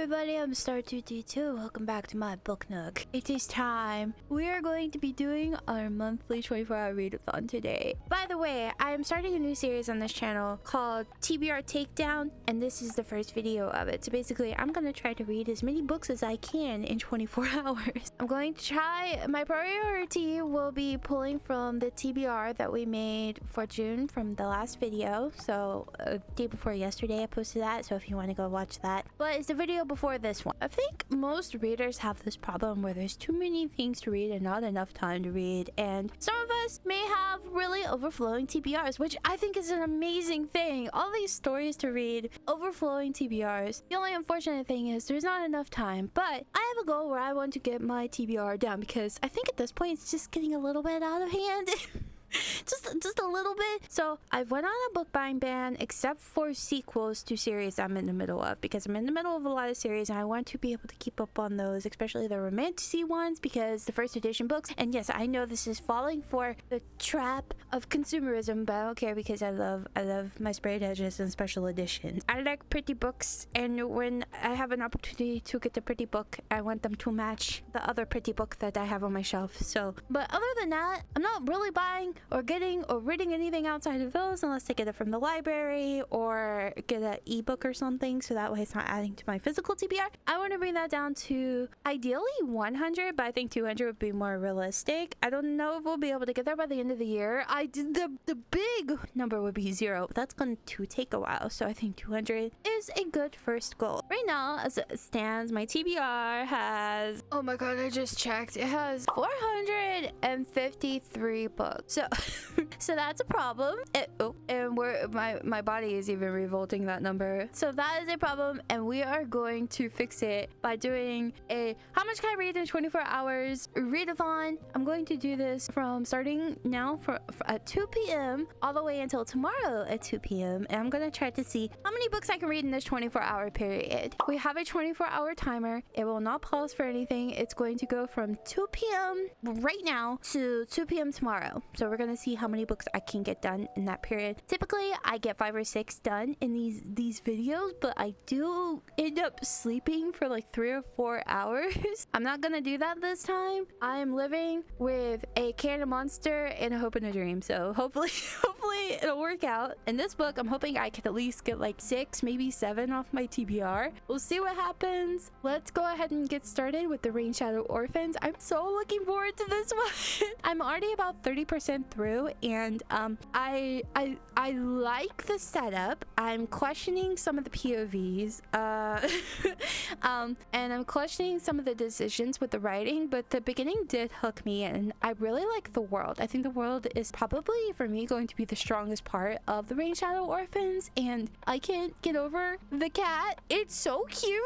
everybody, I'm Star2D2. Welcome back to my book nook. It is time. We are going to be doing our monthly 24-hour readathon today. By the way, I am starting a new series on this channel called TBR Takedown, and this is the first video of it. So basically, I'm going to try to read as many books as I can in 24 hours. I'm going to try. My priority will be pulling from the TBR that we made for June from the last video. So day before yesterday I posted that, so if you want to go watch that. But it's the video before this one. I think most readers have this problem where there's too many things to read and not enough time to read, and some of us may have really overflowing TBRs, which I think is an amazing thing. All these stories to read, overflowing TBRs. The only unfortunate thing is there's not enough time, but I have a goal where I want to get my TBR down because I think at this point it's just getting a little bit out of hand. just a little bit. So I went on a book buying ban except for sequels to series I'm in the middle of, because I'm in the middle of a lot of series and I want to be able to keep up on those, especially the romantasy ones, because the first edition books. And yes, I know this is falling for the trap of consumerism, but I don't care because I love my sprayed edges and special editions. I like pretty books, and when I have an opportunity to get a pretty book, I want them to match the other pretty book that I have on my shelf. So, but other than that, I'm not really buying or getting or reading anything outside of those unless I get it from the library or get an ebook or something, so that way it's not adding to my physical TBR. I want to bring that down to ideally 100, but I think 200 would be more realistic. I don't know if we'll be able to get there by the end of the year. The big number would be 0, but that's going to take a while, so I think 200 is a good first goal. Right now, as it stands, my TBR has, oh my god, I just checked, it has 453 books. So that's a problem. And my body is even revolting that number. So that is a problem, and we are going to fix it by doing a how much can I read in 24 hours readathon. I'm going to do this from starting now for at 2 p.m. all the way until tomorrow at 2 p.m. and I'm going to try to see how many books I can read in this 24-hour period. We have a 24-hour timer. It will not pause for anything. It's going to go from 2 p.m. right now to 2 p.m. tomorrow. So we're going to see how many books I can get done in that period. Typically I get 5 or 6 done in these videos, but I do end up sleeping for like 3 or 4 hours. I'm not gonna do that this time. I am living with a can of Monster and a hope and a dream, so hopefully it'll work out. In this book, I'm hoping I can at least get like 6, maybe 7 off my TBR. We'll see what happens. Let's go ahead and get started with the Rain Shadow Orphans. I'm so looking forward to this one. I'm already about 30% through, and I like the setup. I'm questioning some of the POVs, and I'm questioning some of the decisions with the writing, but the beginning did hook me, and I really like the world. I think the world is probably, for me, going to be the strongest part of the Rain Shadow Orphans, and I can't get over the cat. It's so cute.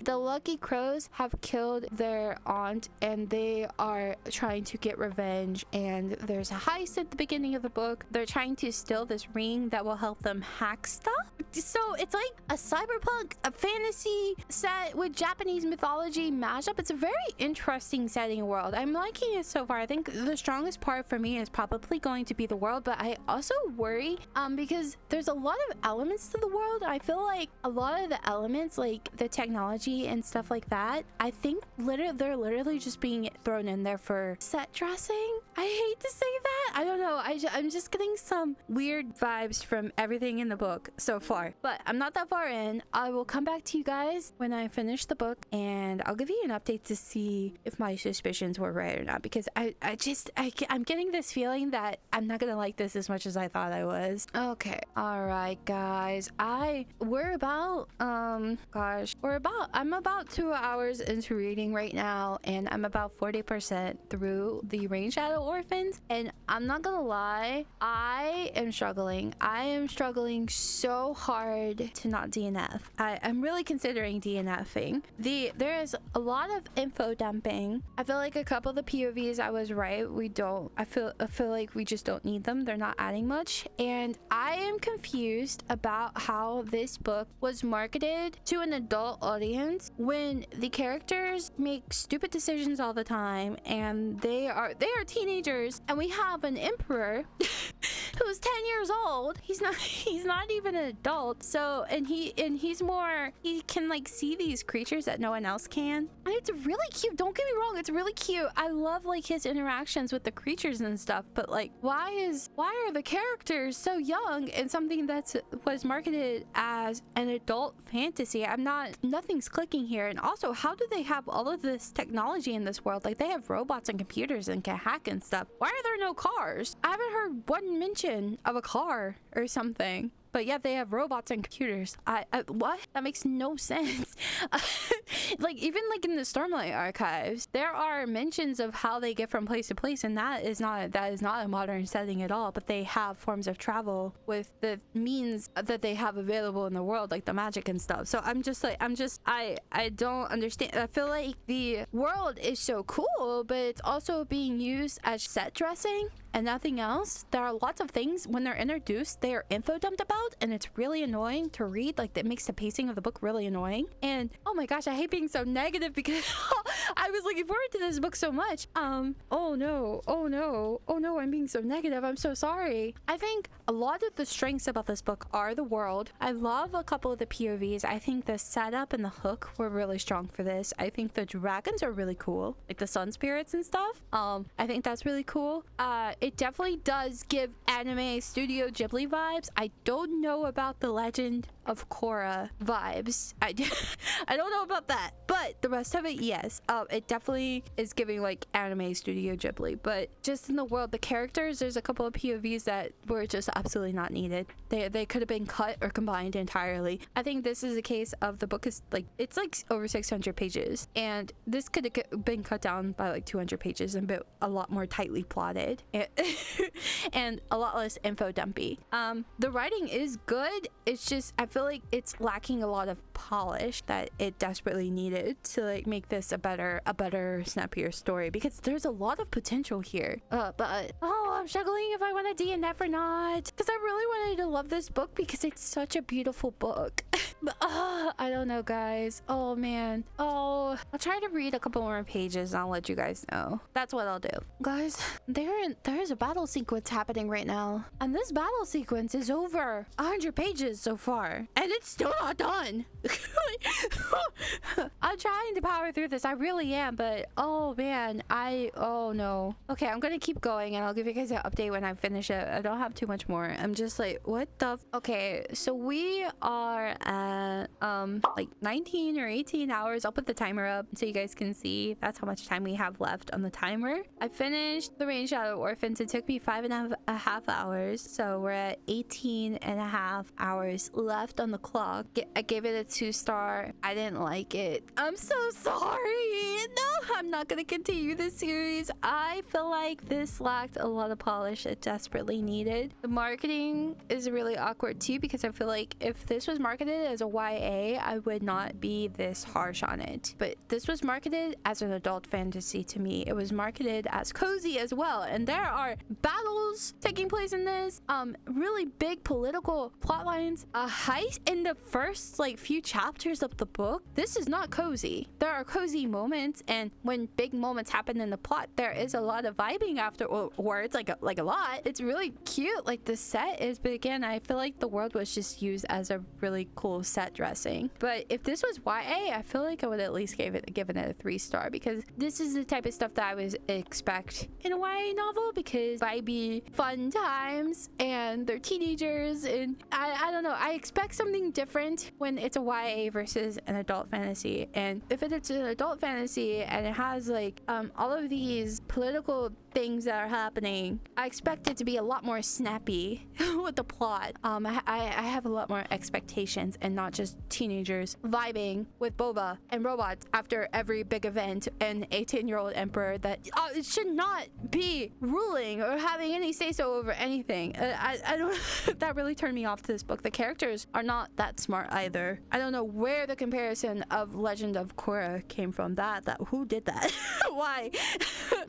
The Lucky Crows have killed their aunt, and they are trying to get revenge, and there's a heist at the beginning of the book. They're trying to steal this ring that will help them hack stuff. So it's like a cyberpunk, a fantasy set with Japanese mythology mashup. It's a very interesting setting world. I'm liking it so far. I think the strongest part for me is probably going to be the world, but I also worry because there's a lot of elements to the world. I feel like a lot of the elements, like the technology and stuff like that, I think they're literally just being thrown in there for set dressing. I hate to say that. I don't know. I'm just getting some weird vibes from everything in the book so far, but I'm not that far in. I will come back to you guys when I finish the book, and I'll give you an update to see if my suspicions were right or not, because I'm getting this feeling that I'm not gonna like this as much as I thought I was. Okay, all right, guys. I'm about 2 hours into reading right now, and I'm about 40% through the Rain Shadow Orphans, and I'm not gonna lie, I am struggling. I am struggling so hard to not DNF. I'm really considering DNFing. There is a lot of info dumping. I feel like a couple of the POVs I was right. I feel like we just don't need them. They're not adding much. And I am confused about how this book was marketed to an adult audience when the characters make stupid decisions all the time, and they are teenagers, and we have an emperor who's 10 years old. He's not even an adult. So he's more, he can like see these creatures that no one else can. And it's really cute. Don't get me wrong, it's really cute. I love like his interactions with the creatures and stuff, but like why are the characters so young in something that was marketed as an adult fantasy? Nothing's clicking here. And also, how do they have all of this technology in this world? Like they have robots and computers and can hack and stuff. Why are there no cars? I haven't heard one mention of a car or something. But yeah, they have robots and computers. What? That makes no sense. Like even like in the Stormlight archives, there are mentions of how they get from place to place, and that is not a modern setting at all. But they have forms of travel with the means that they have available in the world, like the magic and stuff. So I don't understand. I feel like the world is so cool, but it's also being used as set dressing and nothing else. There are lots of things when they're introduced, they are info dumped about, and it's really annoying to read. Like that makes the pacing of the book really annoying. And oh my gosh, I hate being so negative because I was looking forward to this book so much. Oh no, I'm being so negative. I'm so sorry. I think a lot of the strengths about this book are the world. I love a couple of the POVs. I think the setup and the hook were really strong for this. I think the dragons are really cool, like the sun spirits and stuff. I think that's really cool. It definitely does give anime Studio Ghibli vibes. I don't know about the Legend of Korra vibes. I don't know about that, but the rest of it, yes. It definitely is giving like anime Studio Ghibli, but just in the world, the characters, there's a couple of POVs that were just absolutely not needed. They could have been cut or combined entirely. I think this is a case of the book is like, it's like over 600 pages, and this could have been cut down by like 200 pages and been a lot more tightly plotted and a lot less info dumpy. The writing is good. It's just, I feel like it's lacking a lot of polish that it desperately needed to like make this a better snappier story, because there's a lot of potential here. But I'm struggling if I want to DNF or not, because I really wanted to love this book because it's such a beautiful book. But I don't know, guys. Oh man. I'll try to read a couple more pages and I'll let you guys know. That's what I'll do. Guys, there is a battle sequence happening right now, and this battle sequence is over 100 pages so far, and it's still not done. I'm trying to power through this, I really am, but oh man, oh no. Okay, I'm gonna keep going and I'll give you guys an update when I finish it. I don't have too much more. I'm just like, what the okay, so we are at like 19 or 18 hours. I'll put the timer up so you guys can see that's how much time we have left on the timer. I finished The Rain Shadow Orphans. It took me 5.5 hours, so we're at 18.5 hours left on the clock. I gave it a 2-star. I didn't like it. I'm so sorry. No, I'm not gonna continue this series. I feel like this lacked a lot of polish it desperately needed. The marketing is really awkward too, because I feel like if this was marketed as a YA, I would not be this harsh on it. But this was marketed as an adult fantasy to me. It was marketed as cozy as well, and there are battles taking place in this, really big political plot lines, a heist in the first like few chapters of the book. This is not cozy. There are cozy moments, and when big moments happen in the plot, there is a lot of vibing afterwards, like a lot. It's really cute, like the set is, but again, I feel like the world was just used as a really cool set dressing. But if this was YA, I feel like I would at least given it a 3-star, because this is the type of stuff that I would expect in a YA novel, because vibey, fun times, and they're teenagers, and I don't know, I expect something different when it's a YA versus an adult fantasy. And if it's an adult fantasy and it has like all of these political things that are happening, I expect it to be a lot more snappy with the plot. I have a lot more expectations, and not just teenagers vibing with boba and robots after every big event, and a 10-year-old emperor that it should not be ruling or having any say-so over anything. I don't that really turned me off to this book. The characters are not that smart either. I don't know where the comparison of Legend of Korra came from. That who did that? Why?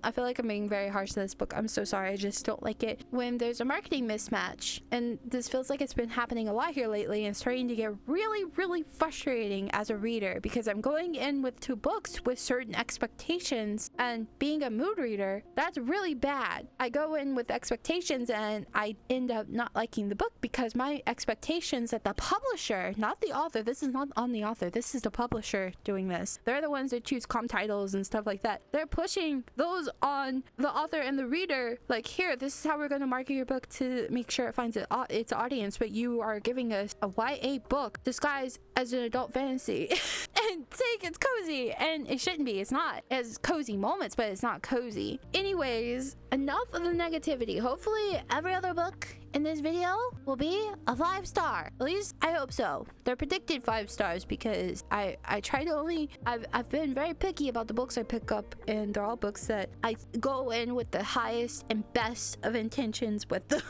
I feel like I'm being very harsh to this book. I'm so sorry. I just don't like it when there's a marketing mismatch. And this feels like it's been happening a lot here lately and starting to get really, really frustrating as a reader because I'm going in with 2 books with certain expectations, and being a mood reader, that's really bad. I go in with expectations and I end up not liking the book because my expectations that the publisher, not the author, this is not on the author, this is the publisher doing this. They're the ones that choose titles and stuff like that. They're pushing those on the author and the reader, like, here, this is how we're going to market your book to make sure it finds its audience, but you are giving us a YA book disguised as an adult fantasy and saying it's cozy, and it shouldn't be. It's not. It has cozy moments, but it's not cozy. Anyways, enough of the negativity. Hopefully every other book in this video will be a 5-star. At least I hope so. They're predicted 5 stars because I try to only, I've been very picky about the books I pick up, and they're all books that I go in with the highest and best of intentions with them.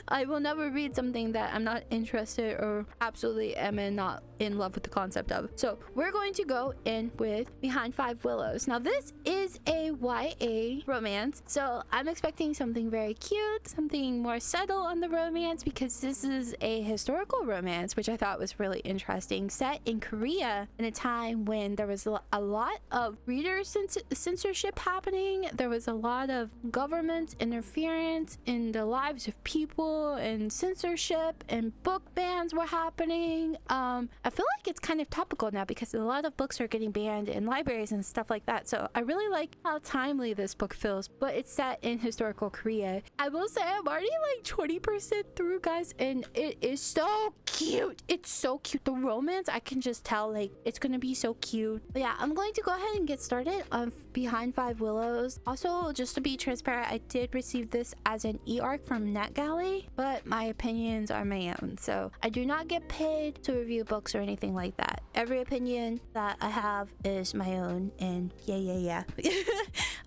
I will never read something that I'm not interested or absolutely am not in love with the concept of. So we're going to go in with Behind Five Willows. Now this is a YA romance, so I'm expecting something very cute, something more subtle on the romance, because this is a historical romance, which I thought was really interesting, set in Korea in a time when there was a lot of reader censorship happening. There was a lot of government interference in the lives of people, and censorship and book bans were happening. I feel like it's kind of topical now because a lot of books are getting banned in libraries and stuff like that, so I really like how timely this book feels, but it's set in historical Korea. I will say I'm already like 20% through, guys, and it is so cute. It's so cute. The romance, I can just tell, like, it's gonna be so cute. But yeah, I'm going to go ahead and get started on Behind Five Willows. Also, just to be transparent, I did receive this as an e-arc from NetGalley, but my opinions are my own, so I do not get paid to review books or anything like that. Every opinion that I have is my own, and yeah.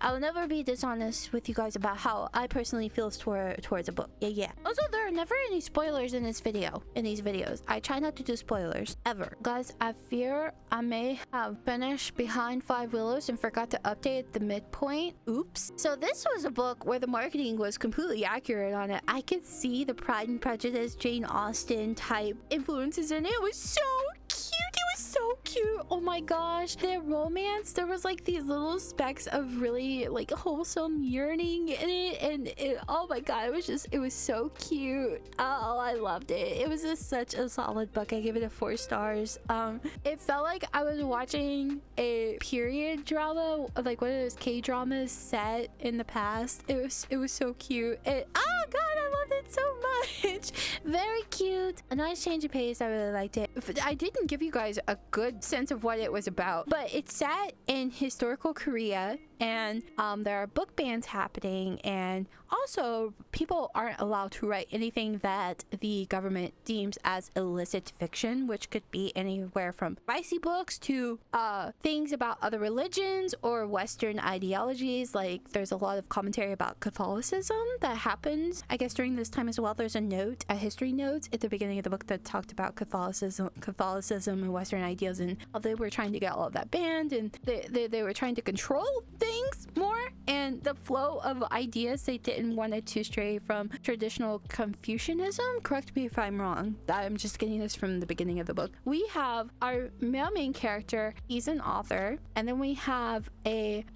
I will never be dishonest with you guys about how I personally feel towards a book. Yeah. Also, there are never any spoilers in these videos. I try not to do spoilers ever. Guys, I fear I may have finished Behind Five Willows and forgot to update the midpoint. Oops. So this was a book where the marketing was completely accurate on it. I could see the Pride and Prejudice, Jane Austen type influences in it. It was so cute. It was so cute. Oh my gosh. Their romance, there was like these little specks of really like wholesome yearning in it, and oh my god, it was so cute. Oh, I loved it. It was just such a solid book. I gave it a 4 stars. It felt like I was watching a period drama, like one of those K-dramas set in the past. It was so cute. Oh god, I loved it so much. Very cute. A nice change of pace. I really liked it. I didn't give you guys a good sense of what it was about, but it's set in historical Korea, and there are book bans happening, and also people aren't allowed to write anything that the government deems as illicit fiction, which could be anywhere from spicy books to things about other religions or Western ideologies. Like, there's a lot of commentary about Catholicism that happens, I guess, during this time as well. There's a history note at the beginning of the book that talked about Catholicism and Western ideals, and how they were trying to get all of that banned, and they were trying to control things more, and the flow of ideas. They didn't want it to stray from traditional Confucianism. Correct me if I'm wrong. I'm just getting this from the beginning of the book. We have our male main character. He's an author, and then we have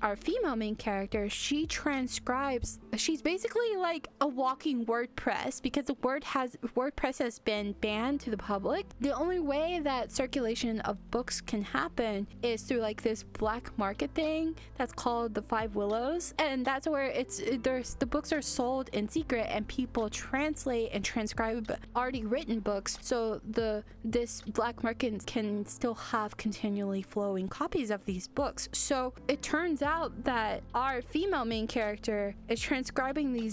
our female main character. She transcribes. She's basically like a walking WordPress, because the WordPress has been banned to the public. The only way that circulation of books can happen is through like this black market thing that's called the Five Willows, and that's where the books are sold in secret, and people translate and transcribe already written books, so this black market can still have continually flowing copies of these books. So it turns out that our female main character is transcribing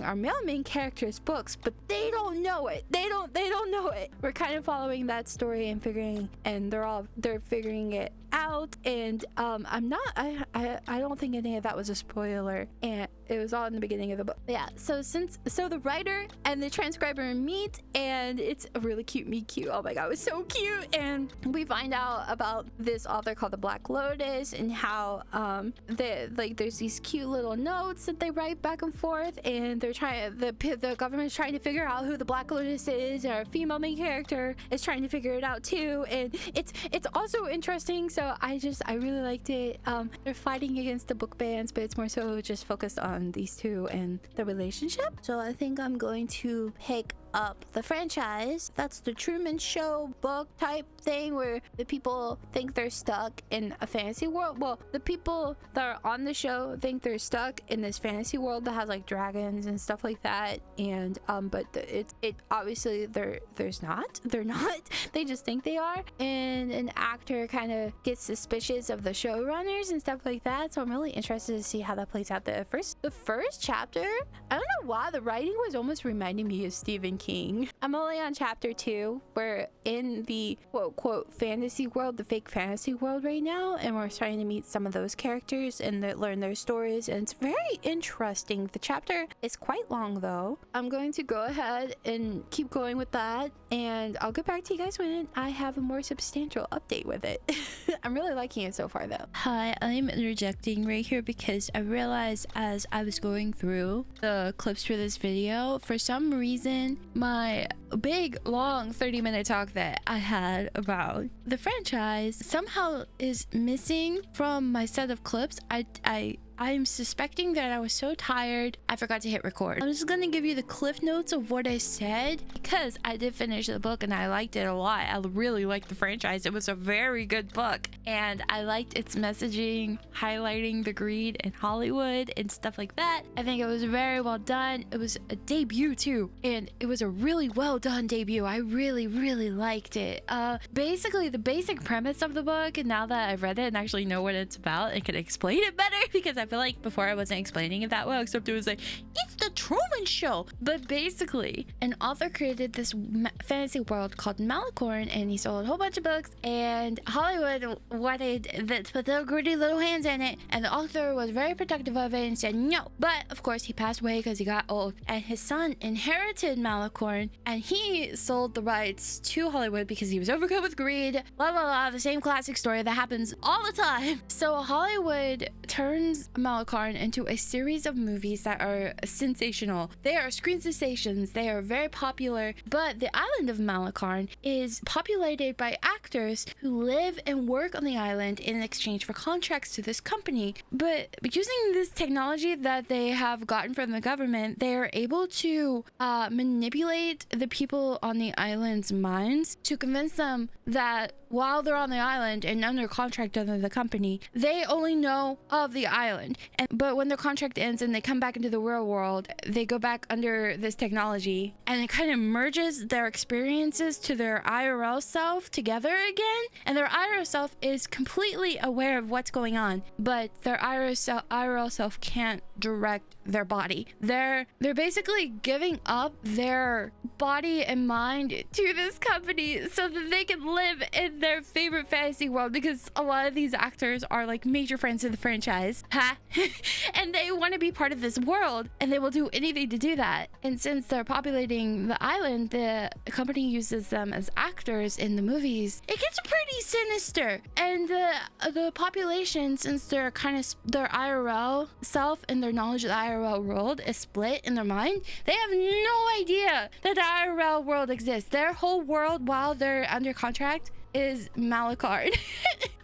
our male main character's books, but they don't know it. They don't know it. We're kind of following that story and they're figuring it out. out, and I don't think any of that was a spoiler, and it was all in the beginning of the book. But yeah, so the writer and the transcriber meet, and it's a really cute meet cute. Oh my god, it was so cute. And we find out about this author called the Black Lotus, and how there's these cute little notes that they write back and forth, and they're trying, the government's trying to figure out who the Black Lotus is. Our female main character is trying to figure it out too, and it's also interesting. So I really liked it. They're fighting against the book bans, but it's more so just focused on these two and the relationship. So I think I'm going to pick up the franchise. That's the Truman Show book type thing, where the people think they're stuck in a fantasy world. Well, the people that are on the show think they're stuck in this fantasy world that has like dragons and stuff like that, and but it obviously there's not. They're not. They just think they are, and an actor kind of gets suspicious of the showrunners and stuff like that. So I'm really interested to see how that plays out. The first chapter, I don't know why the writing was almost reminding me of Stephen King. I'm only on chapter 2. We're in the quote fantasy world, the fake fantasy world right now, and we're starting to meet some of those characters and learn their stories, and it's very interesting. The chapter is quite long though. I'm going to go ahead and keep going with that, and I'll get back to you guys when I have a more substantial update with it. I'm really liking it so far though. Hi, I'm interjecting right here because I realized as I was going through the clips for this video, for some reason my big long 30-minute talk that I had about the franchise somehow is missing from my set of clips. I'm suspecting that I was so tired I forgot to hit record. I'm just gonna give you the cliff notes of what I said, because I did finish the book and I liked it a lot. I really liked the franchise. It was a very good book, and I liked its messaging, highlighting the greed in Hollywood and stuff like that. I think it was very well done. It was a debut too, and it was a really well done debut. I really liked it. Basically the basic premise of the book, and now that I've read it and actually know what it's about and can explain it better, because I feel like before I wasn't explaining it that well, except it was like, it's the Truman Show. But basically, an author created this fantasy world called Malicorn, and he sold a whole bunch of books, and Hollywood wanted to put their gritty little hands in it, and the author was very protective of it and said no. But of course he passed away because he got old, and his son inherited Malicorn, and he sold the rights to Hollywood because he was overcome with greed, blah blah blah, the same classic story that happens all the time. So Hollywood turns Malicorn into a series of movies that are sensational. They are screen sensations. They are very popular, but the island of Malicorn is populated by actors who live and work on the island in exchange for contracts to this company. But using this technology that they have gotten from the government, they are able to manipulate the people on the island's minds to convince them that while they're on the island and under contract under the company, they only know of the island. But when their contract ends and they come back into the real world, they go back under this technology, and it kind of merges their experiences to their IRL self together again. And their IRL self is completely aware of what's going on, but their IRL self can't direct their body. They're basically giving up their body and mind to this company so that they can live in their favorite fantasy world, because a lot of these actors are like major friends of the franchise, and they want to be part of this world, and they will do anything to do that. And since they're populating the island, the company uses them as actors in the movies. It gets pretty sinister, and the population, since they're kind of their IRL self and their knowledge of the IRL world is split in their mind, they have no idea that the IRL world exists. Their whole world while they're under contract is Malicorn.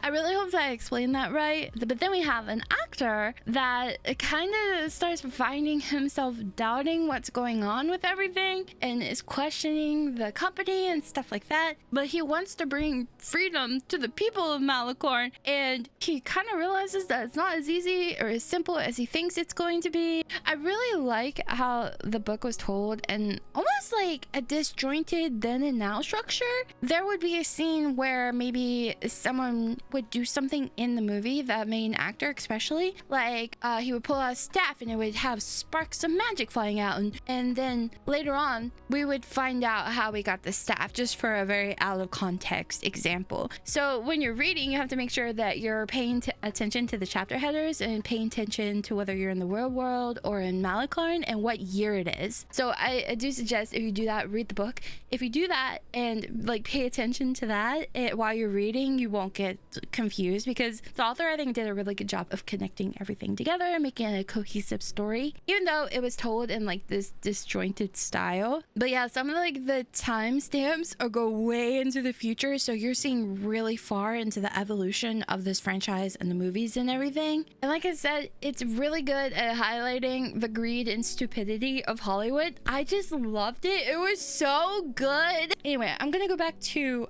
I really hope that I explained that right. But then we have an actor that kind of starts finding himself doubting what's going on with everything and is questioning the company and stuff like that. But he wants to bring freedom to the people of Malicorn, and he kind of realizes that it's not as easy or as simple as he thinks it's going to be. I really like how the book was told, and almost like a disjointed then and now structure. There would be a scene where maybe someone would do something in the movie, the main actor especially, like he would pull out a staff and it would have sparks of magic flying out, and then later on we would find out how we got the staff, just for a very out of context example. So when you're reading, you have to make sure that you're paying attention to the chapter headers and paying attention to whether you're in the real world or in Malakarn and what year it is. So I do suggest, if you do that, read the book. If you do that and like pay attention to that while you're reading, you won't get confused, because the author, I think, did a really good job of connecting everything together and making a cohesive story, even though it was told in like this disjointed style. But yeah, some of like the timestamps go way into the future, so you're seeing really far into the evolution of this franchise and the movies and everything. And like I said, it's really good at highlighting the greed and stupidity of Hollywood. I just loved it. It was so good. Anyway, I'm gonna go back to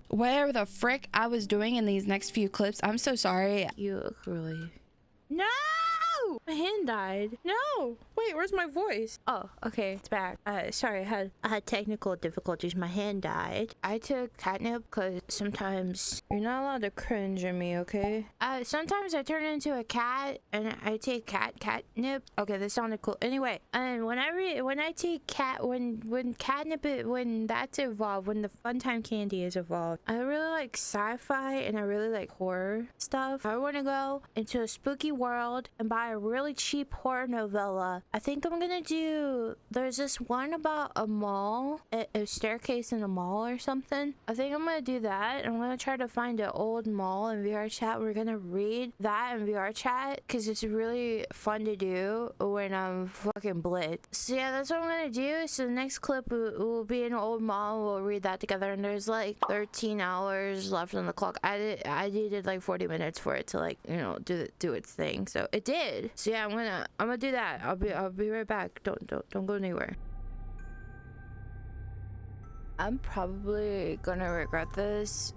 whatever the frick I was doing in these next few clips. I'm so sorry. You look really... No! My hand died. No! Wait, where's my voice? Oh, okay, it's back. Sorry, I had technical difficulties. My hand died. I took catnip because sometimes you're not allowed to cringe at me, okay? Sometimes I turn into a cat and I take catnip. Okay, this sounded cool. Anyway, and when that's evolved, when the Funtime candy is evolved, I really like sci-fi and I really like horror stuff. I want to go into a spooky world and buy a really cheap horror novella. I think I'm gonna do, there's this one about a mall, a staircase in a mall or something. I think I'm gonna do that. I'm gonna try to find an old mall in VR chat. We're gonna read that in VR chat because it's really fun to do when I'm fucking blitzed. So yeah, that's what I'm gonna do. So the next clip will be an old mall. We'll read that together, and there's like 13 hours left on the clock. I needed like 40 minutes for it to, like, you know, do its thing. So it did. So yeah, I'm gonna do that. I'll be right back. Don't go anywhere. I'm probably gonna regret this.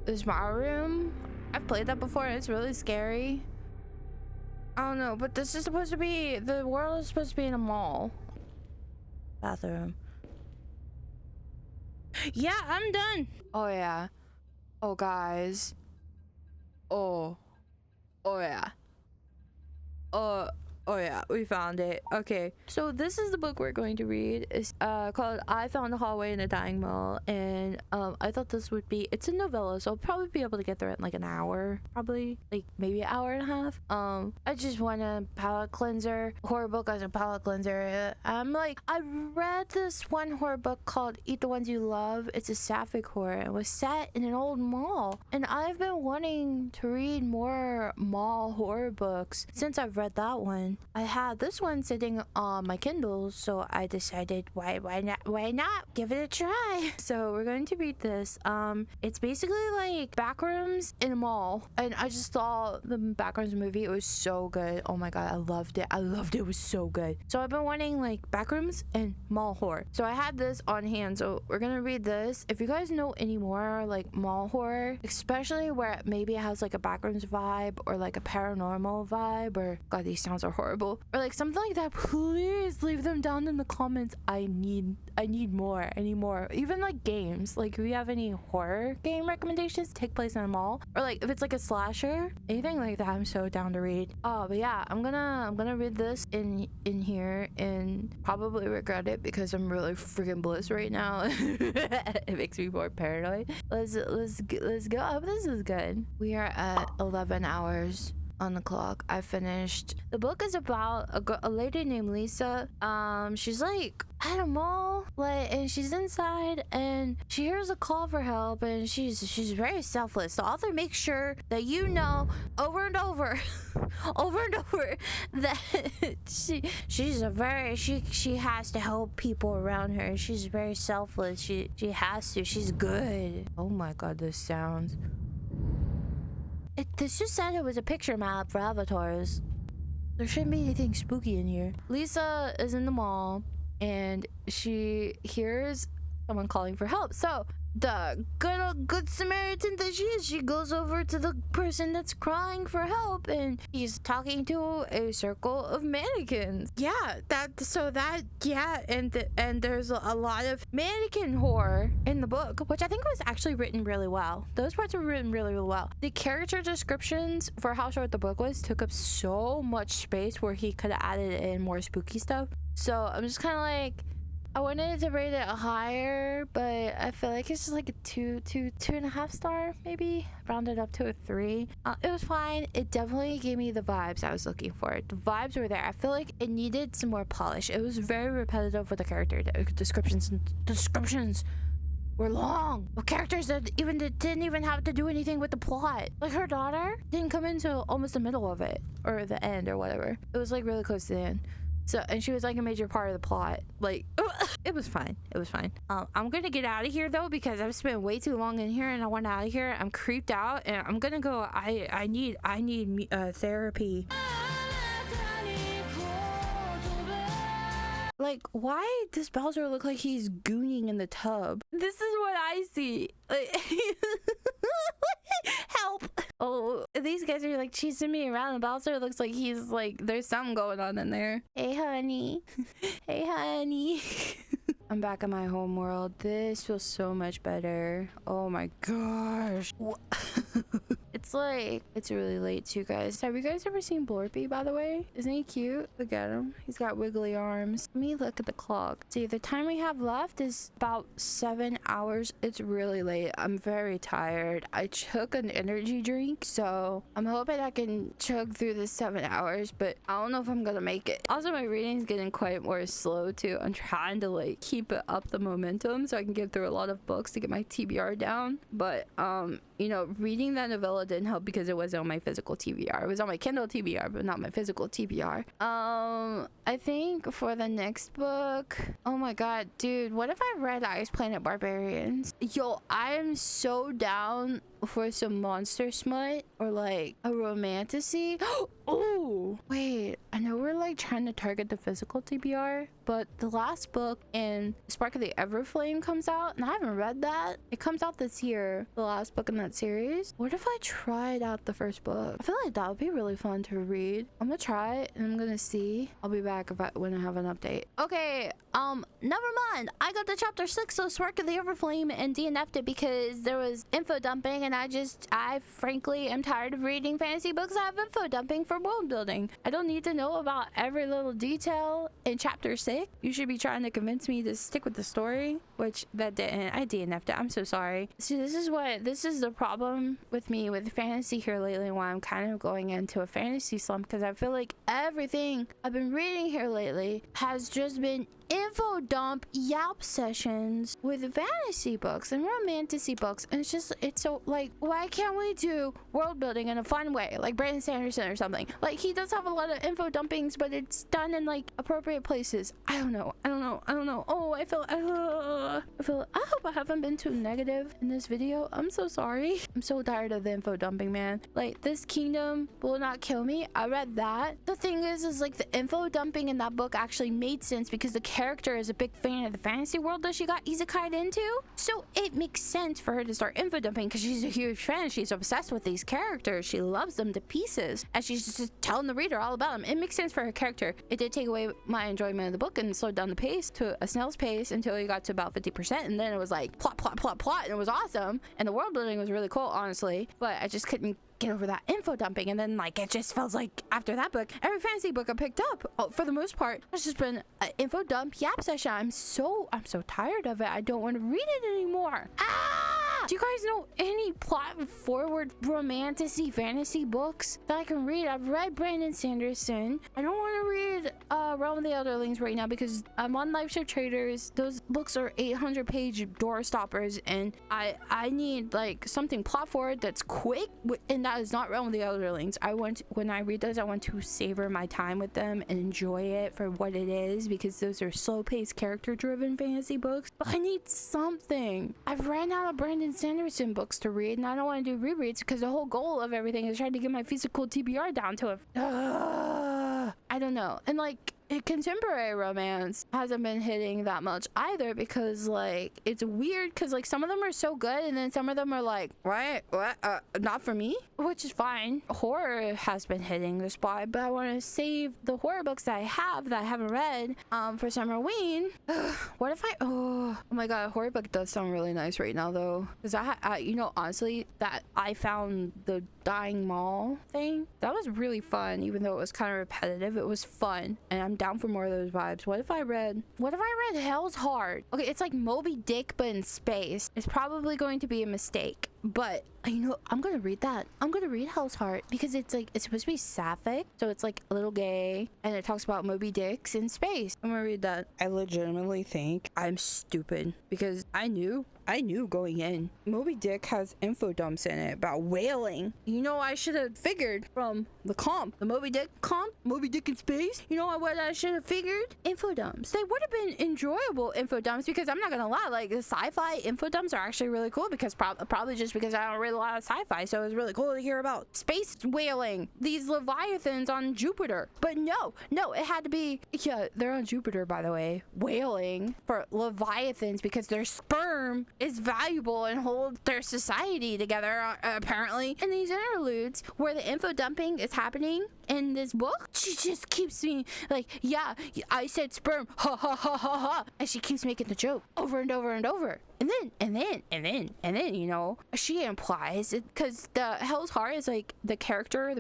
Is my room. I've played that before and it's really scary. I don't know, but this is supposed to be, the world is supposed to be in a mall. Bathroom. Yeah, I'm done. Oh yeah. Oh guys. Oh yeah. Oh yeah, we found it. Okay, so this is the book we're going to read. It's called I Found a Hallway in a Dying Mall, and I thought this would be, it's a novella, so I'll probably be able to get there in like an hour, probably, like maybe an hour and a half. I just want a palate cleanser, horror book as a palate cleanser. I read this one horror book called Eat the Ones You Love. It's a sapphic horror. It was set in an old mall, and I've been wanting to read more mall horror books since I've read that one. I had this one sitting on my Kindle, so I decided why not give it a try. So we're going to read this. It's basically like Backrooms in a mall, and I just saw the Backrooms movie. It was so good. Oh my god, I loved it. It was so good. So I've been wanting like Backrooms and mall horror, so I had this on hand. So we're gonna read this. If you guys know any more like mall horror, especially where maybe it has like a Backrooms vibe or like a paranormal vibe, or god, these sounds are horrible, or like something like that, please leave them down in the comments. I need more. I need more. Even like games, like if you have any horror game recommendations take place in a mall, or like if it's like a slasher, anything like that, I'm so down to read. But yeah, I'm gonna read this in here and probably regret it because I'm really freaking bliss right now. It makes me more paranoid. Let's go. I hope this is good. We are at 11 hours on the clock. I finished. The book is about a lady named Lisa. She's like at a mall, like, and she's inside and she hears a call for help, and she's very selfless. The author makes sure that you know over and over over and over that she has to help people around her. She's very selfless. She has to. She's good. Oh my god, this sounds. This just said it was a picture map for avatars. There shouldn't be anything spooky in here. Lisa is in the mall and she hears someone calling for help. So the good Samaritan that she is, she goes over to the person that's crying for help, and he's talking to a circle of mannequins. Yeah, and there's a lot of mannequin horror in the book, which I think was actually written really well. Those parts were written really, really well. The character descriptions for how short the book was took up so much space where he could have added in more spooky stuff. So I'm just kind of like, I wanted to rate it higher, but I feel like it's just like a 2.5 star, maybe rounded up to a 3. It was fine. It definitely gave me the vibes I was looking for. The vibes were there. I feel like it needed some more polish. It was very repetitive with the character descriptions, and descriptions were long of characters that didn't even have to do anything with the plot. Like, her daughter didn't come into almost the middle of it, or the end, or whatever. It was like really close to the end. So, and she was like a major part of the plot. Like, it was fine. It was fine. I'm gonna get out of here though, because I've spent way too long in here and I want out of here. I'm creeped out and I'm gonna go. I need therapy. Like, why does Bowser look like he's gooning in the tub? This is what I see. Like, help. Oh, these guys are like chasing me around, and Bowser looks like he's like, there's something going on in there. Hey, honey. Hey, honey. I'm back in my home world. This feels so much better. Oh my gosh. It's like, it's really late too, guys. Have you guys ever seen Blorpy, by the way? Isn't he cute? Look at him. He's got wiggly arms. Let me look at the clock. See, the time we have left is about 7 hours. It's really late. I'm very tired. I took an energy drink, so I'm hoping I can chug through the 7 hours, but I don't know if I'm gonna make it. Also, my reading's getting quite more slow too. I'm trying to like keep it up the momentum so I can get through a lot of books to get my TBR down. But you know, reading that novella didn't help because it wasn't on my physical TBR. It was on my Kindle TBR, but not my physical TBR. I think for the next book, oh my god, dude, what if I read Ice Planet Barbarians? Yo, I am so down for some monster smut or like a romantasy. Oh, wait, I know we're like trying to target the physical TBR, but the last book in Spark of the Everflame comes out, and I haven't read that. It comes out this year, the last book in that series. What if I tried out the first book? I feel like that would be really fun to read. I'm gonna try it and I'm gonna see. I'll be back when I have an update. Okay, never mind. I got the chapter 6 of Spark of the Everflame and DNF'd it because there was info dumping, and I frankly am tired of reading fantasy books that have info dumping for world building. I don't need to know about every little detail in chapter 6. You should be trying to convince me to stick with the story, which that didn't. I DNF'd it. I'm so sorry. See, this is the problem with me with fantasy here lately, why I'm kind of going into a fantasy slump, because I feel like everything I've been reading here lately has just been info dump yap sessions with fantasy books and romantasy books, and it's so like, why can't we do world building in a fun way like Brandon Sanderson or something? Like, he does have a lot of info dumpings, but it's done in like appropriate places. I don't know. Oh, I hope I haven't been too negative in this video. I'm so sorry. I'm so tired of the info dumping, man. Like, This Kingdom Will Not Kill Me, I read that. The thing is like, the info dumping in that book actually made sense because the character is a big fan of the fantasy world that she got isekai'd into, so it makes sense for her to start info dumping because she's a huge fan. She's obsessed with these characters. She loves them to pieces, and she's just telling the reader all about them. It makes sense for her character. It did take away my enjoyment of the book and slowed down the pace to a snail's pace until you got to about 50%, and then it was like plot, and it was awesome, and the world building was really cool, honestly, but I just couldn't get over that info dumping. And then like, it just feels like after that book, every fantasy book I picked up, for the most part, it's just been an info dump yap session. I'm so tired of it. I don't want to read it anymore. Do you guys know any plot forward romantasy fantasy books that I can read? I've read Brandon Sanderson. I don't want to read Realm of the Elderlings right now because I'm on LifeShift Traders. Those books are 800-page door stoppers, and I need like something plot forward that's quick, and that is not Realm of the Elderlings. When I read those, I want to savor my time with them and enjoy it for what it is, because those are slow-paced, character-driven fantasy books. But I need something. I've ran out of Brandon Sanderson books to read, and I don't want to do rereads because the whole goal of everything is trying to get my physical TBR down to a I don't know. And like, contemporary romance hasn't been hitting that much either, because like it's weird because like some of them are so good and then some of them are like what not for me, which is fine. Horror has been hitting the spot, but I want to save the horror books that I haven't read for Summerween. What if oh my god, a horror book does sound really nice right now though, because I you know, honestly, that I found the dying mall thing, that was really fun. Even though it was kind of repetitive, it was fun, and I'm down for more of those vibes. What if I read Hell's Heart? Okay, it's like Moby Dick but in space. It's probably going to be a mistake, but you know, I'm gonna read that. I'm gonna read Hell's Heart because it's like, it's supposed to be sapphic, so it's like a little gay, and it talks about Moby Dicks in space. I'm gonna read that. I legitimately think I'm stupid because I knew going in, Moby Dick has info dumps in it about whaling. You know, I should have figured from the Moby Dick comp, Moby Dick in space. You know what I should have figured? Info dumps. They would have been enjoyable info dumps, because I'm not gonna lie, like the sci-fi info dumps are actually really cool, because probably just because I don't read a lot of sci-fi, so it's really cool to hear about space whaling, these leviathans on Jupiter. But no, it had to be, yeah, they're on Jupiter, by the way, whaling for leviathans because their sperm is valuable and hold their society together, apparently. And these interludes where the info dumping is happening in this book, she just keeps me like, yeah, I said sperm, ha ha ha ha ha, and she keeps making the joke over and over and over. And then, you know, she implies it, because the Hell's Heart is like the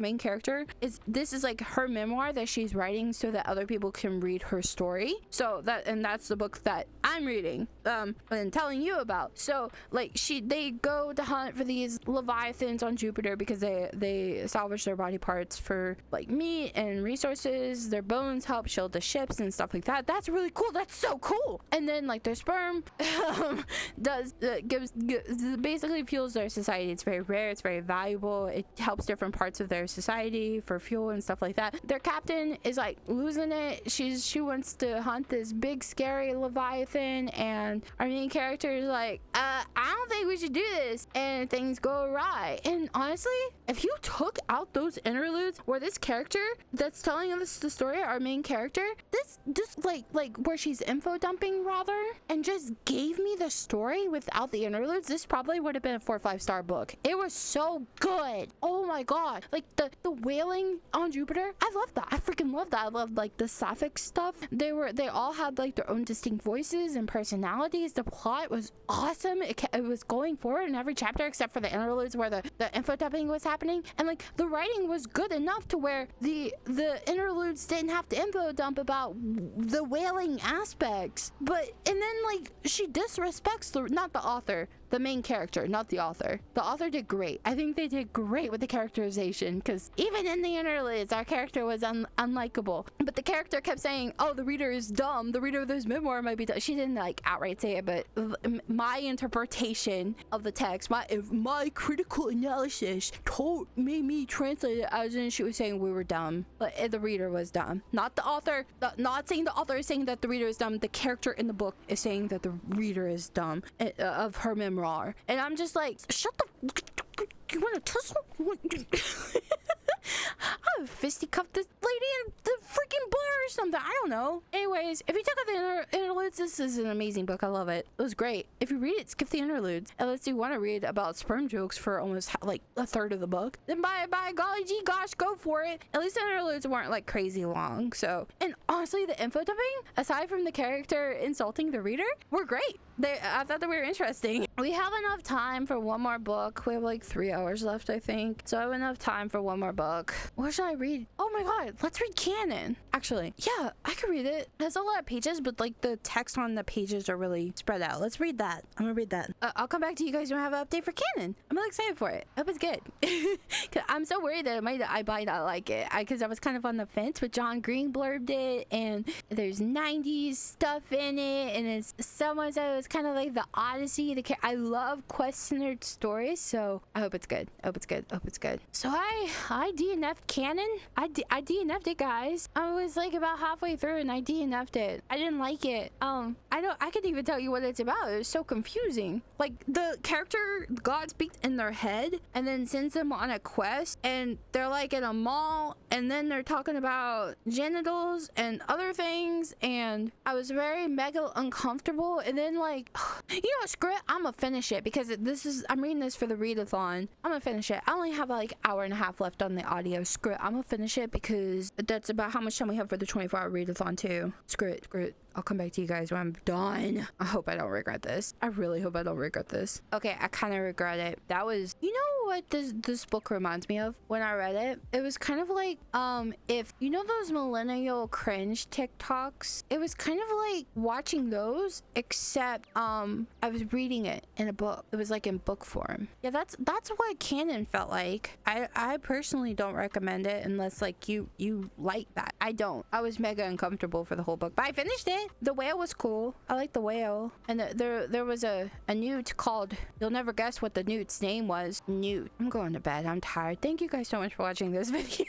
main character this is like her memoir that she's writing so that other people can read her story. So that's the book that I'm reading and telling you about. So like they go to hunt for these leviathans on Jupiter because they salvage their body parts for like meat and resources. Their bones help shield the ships and stuff like that. That's really cool. That's so cool. And then like their sperm gives basically fuels their society. It's very rare, it's very valuable, it helps different parts of their society for fuel and stuff like that. Their captain is like losing it. She wants to hunt this big scary leviathan, and our main character is like, I don't think we should do this, and things go awry. And honestly, if you took out those interludes where this character that's telling us the story, our main character, this like where she's info dumping rather, and just gave me the story without the interludes, this probably would have been a 4 or 5 star book. It was so good. Oh my god, like the whaling on Jupiter, I love that. I freaking love that. I love like the sapphic stuff. They all had like their own distinct voices and personalities. The plot was awesome. It was going forward in every chapter except for the interludes where the info dumping was happening, and like the writing was good enough to where the interludes didn't have to info dump about the whaling aspects. But and then like she disrespects not the author, the main character, not the author. The author did great. I think they did great with the characterization, because even in the interludes, our character was unlikable. But the character kept saying, oh, the reader is dumb. The reader of this memoir might be dumb. She didn't like outright say it, but my interpretation of the text, my critical analysis made me translate it as in she was saying we were dumb, but the reader was dumb. Not the author, not saying the author is saying that the reader is dumb. The character in the book is saying that the reader is dumb of her memoir. And I'm just like, shut the, you want to tussle? I would fisticuff this lady in the freaking bar or something. I don't know. Anyways, if you took out the interludes, this is an amazing book. I love it. It was great. If you read it, skip the interludes. Unless you want to read about sperm jokes for almost like a third of the book, then by golly gee gosh, go for it. At least the interludes weren't like crazy long. So, and honestly, the info dumping, aside from the character insulting the reader, were great. I thought that we were interesting. We have enough time for one more book. We have like 3 hours left, I think. So I have enough time for one more book. What should I read? Oh my god, let's read canon. Actually, yeah, I could read it. It has a lot of pages, but like the text on the pages are really spread out. Let's read that. I'm gonna read that. I'll come back to you guys when I have an update for canon. I'm really excited for it. I hope it's good. I'm so worried that I might not like it, because I was kind of on the fence, but John Green blurbed it, and there's 90s stuff in it, and it's someone said it was was kind of like the Odyssey. I love quest-centered stories, so I hope it's good. I hope it's good. I hope it's good. So I DNF'd canon. I DNF'd it, guys. I was like about halfway through and I DNF'd it. I didn't like it. I couldn't even tell you what it's about. It was so confusing. Like, the character, God speaks in their head and then sends them on a quest, and they're like in a mall, and then they're talking about genitals and other things, and I was very mega uncomfortable. And then, like, you know what, screw it, I'm gonna finish it because I'm reading this for the readathon. I'm gonna finish it. I only have like hour and a half left on the audio. Screw it, I'm gonna finish it because that's about how much time we have for the 24-hour readathon too. Screw it. I'll come back to you guys when I'm done. I hope I don't regret this. I really hope I don't regret this. Okay, I kind of regret it. That was, you know what this book reminds me of when I read it? It was kind of like, if, you know those millennial cringe TikToks? It was kind of like watching those, except, I was reading it in a book. It was like in book form. Yeah, that's what canon felt like. I personally don't recommend it unless like you like that. I don't. I was mega uncomfortable for the whole book, but I finished it. The whale was cool. I like the whale. And there was a newt called, you'll never guess what the newt's name was. Newt. I'm going to bed. I'm tired. Thank you guys so much for watching this video.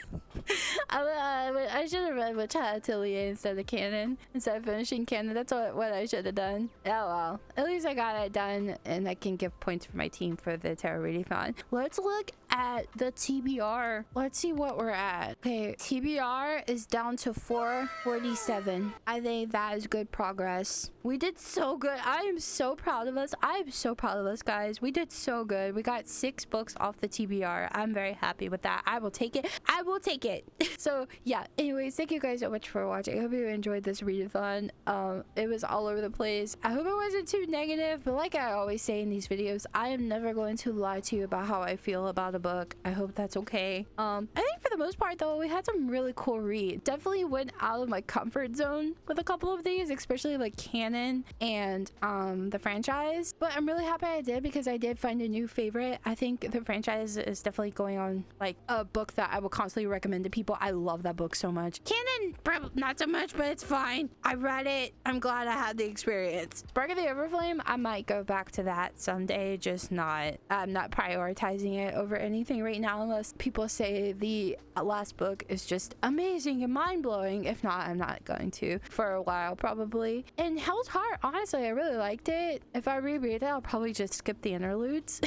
I should have read Atelier instead of canon. Instead of finishing canon. That's what I should have done. Oh well. At least I got it done and I can give points for my team for the Tarot Readathon. Let's look at the TBR. Let's see what we're at. Okay, TBR is down to 447. I think that is good progress. We did so good. I am so proud of us. I'm so proud of us, guys. We did so good. We got 6 books off the TBR. I'm very happy with that. I will take it. I will take it. So yeah, anyways, thank you guys so much for watching. I hope you enjoyed this readathon. It was all over the place. I hope it wasn't too negative, but like I always say in these videos, I am never going to lie to you about how I feel about a book. I hope that's okay. I think for the most part though, we had some really cool reads. Definitely went out of my comfort zone with a couple of these, especially like canon and the franchise, but I'm really happy I did because I did find a new favorite. I think the franchise is definitely going on like a book that I will constantly recommend to people. I love that book so much. Canon, not so much, but it's fine. I read it. I'm glad I had the experience. Spark of the Everflame, I might go back to that someday, just not, I'm not prioritizing it over anything right now unless people say the last book is just amazing and mind-blowing. If not, I'm not going to for a while probably. And Hell's Heart, honestly, I really liked it. If I reread it, I'll probably just skip the interludes.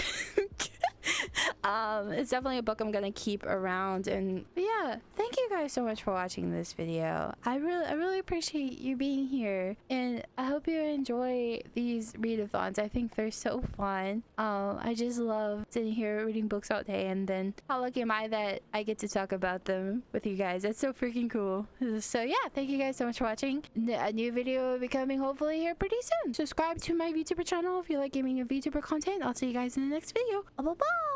It's definitely a book I'm gonna keep around. And yeah, thank you guys so much for watching this video. I really appreciate you being here, and I hope you enjoy these readathons. I think they're so fun. I just love sitting here reading books all day, and then how lucky am I that I get to talk about them with you guys. That's so freaking cool. So yeah, thank you guys so much for watching. A new video will be coming hopefully here pretty soon. Subscribe to my VTuber channel if you like gaming and VTuber content. I'll see you guys in the next video. Bye bye.